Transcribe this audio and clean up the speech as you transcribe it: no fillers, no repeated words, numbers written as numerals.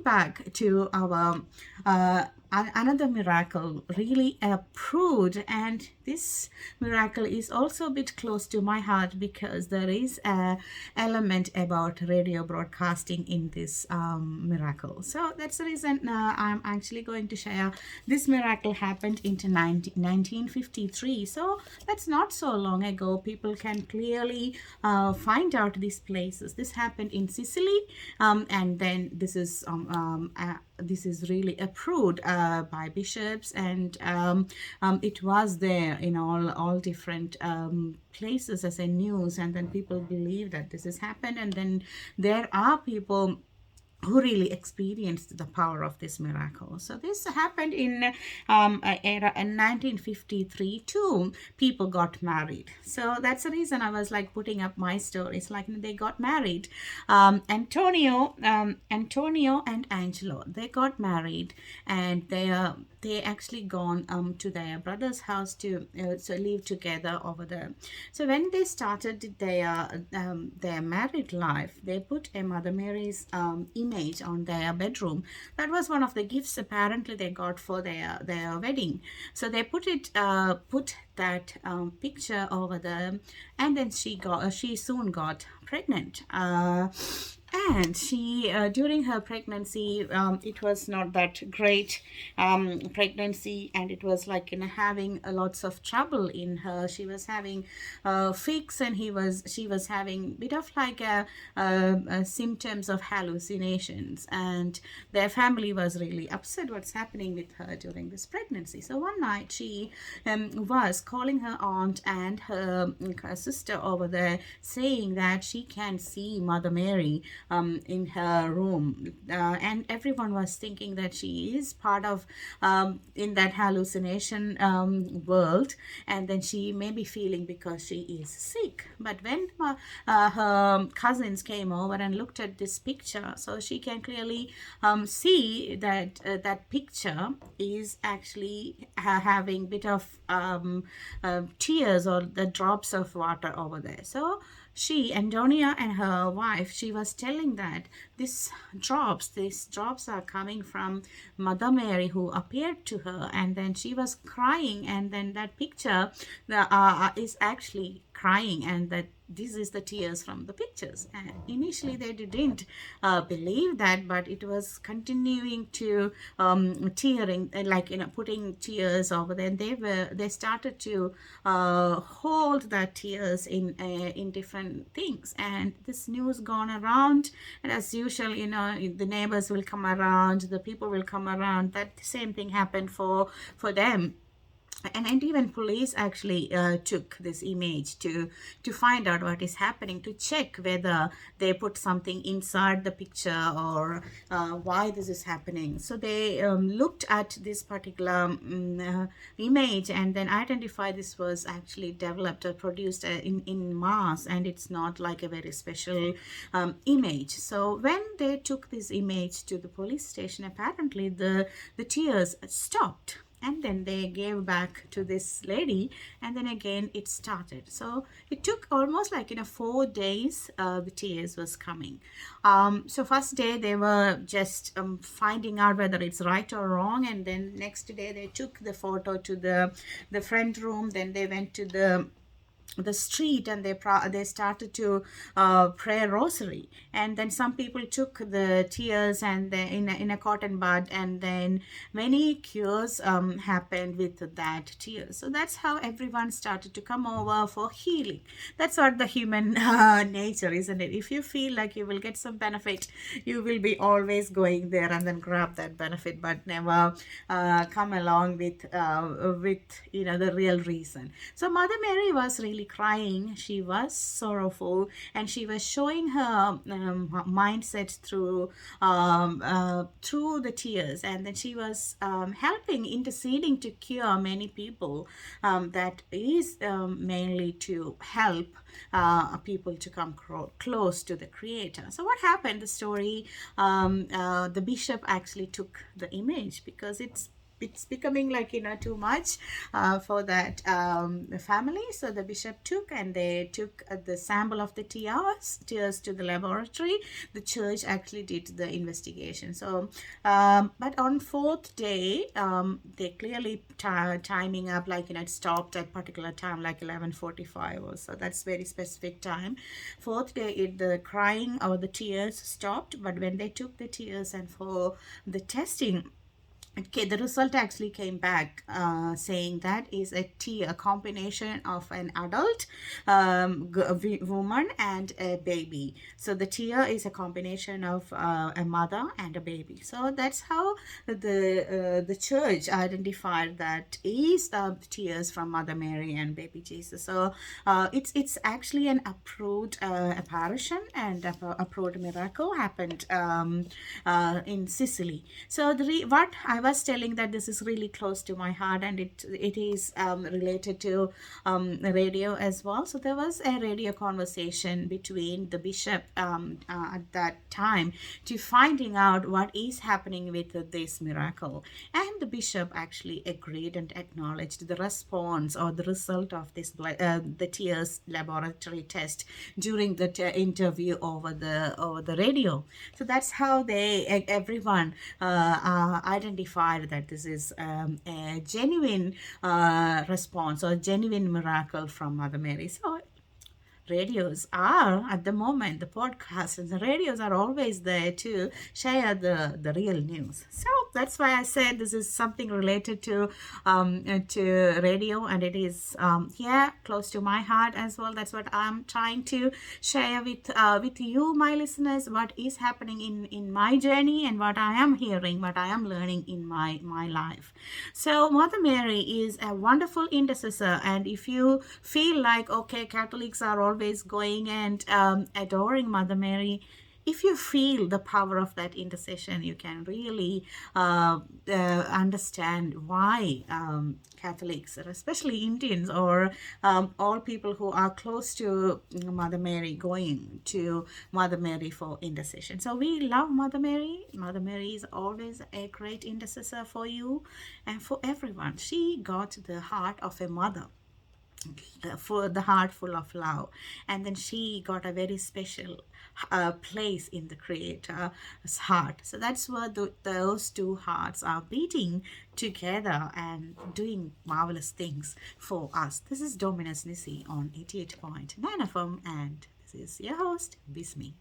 Back to our another miracle really proved, and this miracle is also a bit close to my heart because there is a element about radio broadcasting in this miracle. So that's the reason I'm actually going to share. This miracle happened in 1953, so that's not so long ago. People can clearly find out these places. This happened in Sicily, and then this is really approved by bishops, and it was there in all different places as a news, and then people believe that this has happened, and then there are people who really experienced the power of this miracle. So this happened in era in 1953 too. People got married. So that's the reason I was like putting up my stories. Like they got married. Antonio and Angelo, they got married, and they actually gone to their brother's house to live together over there. So when they started their married life, they put a Mother Mary's image on their bedroom. That was one of the gifts apparently they got for their wedding. So they put that picture over there, and then she soon got pregnant. And she during her pregnancy, it was not that great pregnancy, and it was like having lots of trouble in her. She was having fits, and she was having bit of like a symptoms of hallucinations, and their family was really upset what's happening with her during this pregnancy. So one night she was calling her aunt and her sister over there, saying that she can see Mother Mary in her room, and everyone was thinking that she is part of in that hallucination world, and then she may be feeling because she is sick. But when her cousins came over and looked at this picture, so she can clearly see that that picture is actually having bit of tears or the drops of water over there. So Antonia and her wife, she was telling that these drops are coming from Mother Mary who appeared to her, and then she was crying, and then that picture is actually crying, and that this is the tears from the pictures. And initially they didn't believe that, but it was continuing to tearing, like putting tears over there, and they started to hold that tears in different things, and this news gone around, and as usual, the neighbors will come around, the people will come around. That same thing happened for them. And even police actually took this image to find out what is happening, to check whether they put something inside the picture, or why this is happening. So they looked at this particular image, and then identified this was actually developed or produced in mass, and it's not like a very special image. So when they took this image to the police station, apparently the tears stopped, and then they gave back to this lady, and then again it started. So it took almost like 4 days the tears was coming. So first day they were just finding out whether it's right or wrong, and then next day they took the photo to the front room. Then they went to the street, and they started to pray rosary, and then some people took the tears and in a cotton bud, and then many cures happened with that tears. So that's how everyone started to come over for healing. That's what the human nature, isn't it? If you feel like you will get some benefit, you will be always going there and then grab that benefit, but never come along with the real reason. So Mother Mary was really crying. She was sorrowful, and she was showing her mindset through the tears, and then she was helping, interceding to cure many people. That is mainly to help people to come close to the Creator. So what happened? The story, the bishop actually took the image because it's it's becoming like too much for that family. So the bishop took, and they took the sample of the tears to the laboratory. The church actually did the investigation. So but on fourth day, they clearly timing up, like it stopped at particular time, like 11:45 or so. That's very specific time. Fourth day, the crying or the tears stopped. But when they took the tears and for the testing, okay, the result actually came back saying that is a combination of an adult woman and a baby. So the tear is a combination of a mother and a baby. So that's how the church identified that is tears from Mother Mary and baby Jesus. So it's actually an approved apparition and approved miracle happened in Sicily. So what I was telling, that this is really close to my heart, and it is related to radio as well. So there was a radio conversation between the bishop at that time to finding out what is happening with this miracle, and the bishop actually agreed and acknowledged the response or the result of this the tears laboratory test during the interview over the radio. So that's how everyone identified that this is a genuine response or genuine miracle from Mother Mary. So radios are at the moment, the podcasts and the radios are always there to share the real news. So that's why I said this is something related to radio, and it is here close to my heart as well. That's what I'm trying to share with you, my listeners, what is happening in my journey and what I am hearing, what I am learning in my life. So Mother Mary is a wonderful intercessor, and if you feel like, okay, Catholics are always going and adoring Mother Mary, if you feel the power of that intercession, you can really understand why Catholics, especially Indians, or all people who are close to Mother Mary, going to Mother Mary for intercession. So we love Mother Mary. Mother Mary is always a great intercessor for you and for everyone. She got the heart of a mother, for the heart full of love, and then she got a very special place in the Creator's heart. So that's where those two hearts are beating together and doing marvelous things for us. This is Dominus Nisi on 88.9 FM, and this is your host Bismi.